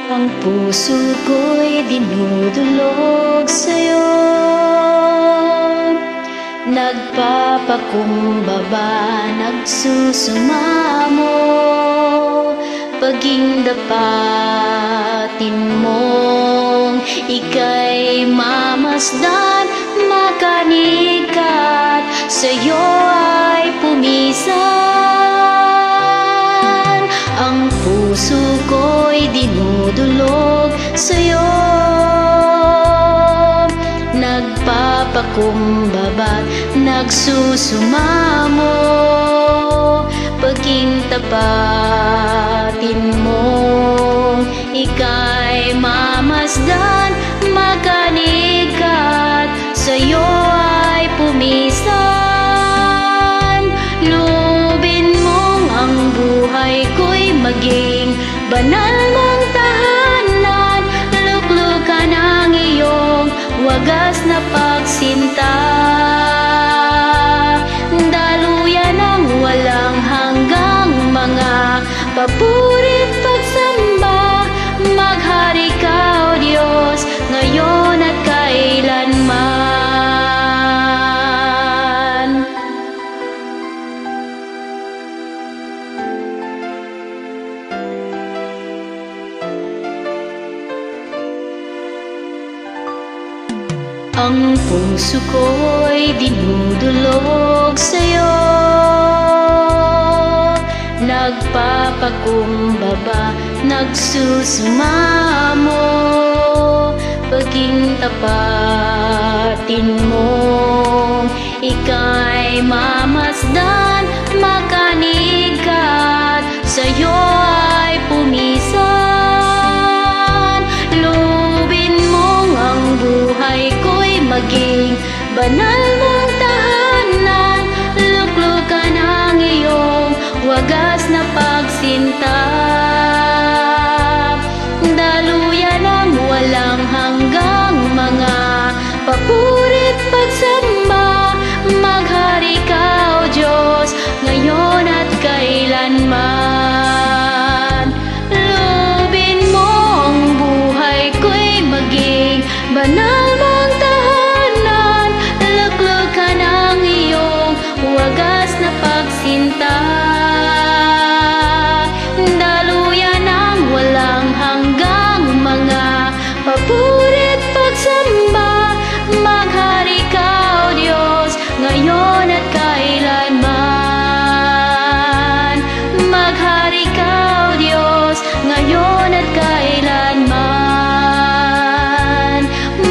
Ang puso ko'y dinudulog sa'yo, nagpapakumbaba, nagsusumamo, paging dapatin mong ika'y mamasdan, makanikat, sa'yo ay pumisan. Ang puso ko'y dinudulog sa'yo, nagpapakumbaba, nagsusumamo, paging tapatin mo, ika'y mamasdan, makanikat, sa'yo ay pumisan. Lubin mong ang buhay ko'y maging banal mong tahanan, luklukan ang iyong wagas na pagsinta, daluyan ng walang hanggang mga papurit pagsamba, maghari ka, O Diyos, ngayon at kailanman. Ang puso ko'y dinudulog sa'yo, nagpapakumbaba, nagsusumamo, paging tapatin mo, ika'y mamasdan, makanikat, sa'yo ay pumisan. Lubin mong ang buhay ko'y maging banal mong tahanan, luklukan ang iyong wagas na pagsinta, daluyan ng walang hanggang mga papurit pagsamba, maghari ka, O Diyos, ngayon at kailanman. Lubin mo ang buhay ko'y maging banal mong tahanan, luklukan ang iyong wagas na pagsinta, daluyan ng walang hanggang mga papurit pagsamba, maghari ka, O Diyos, ngayon at kailanman. Maghari ka, O Diyos, ngayon at kailanman.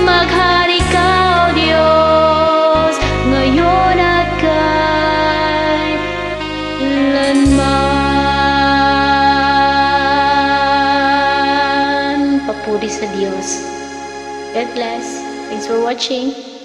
Maghari ka, O Diyos, ngayon at kailanman. Papuri sa Diyos. God bless. Thanks for watching.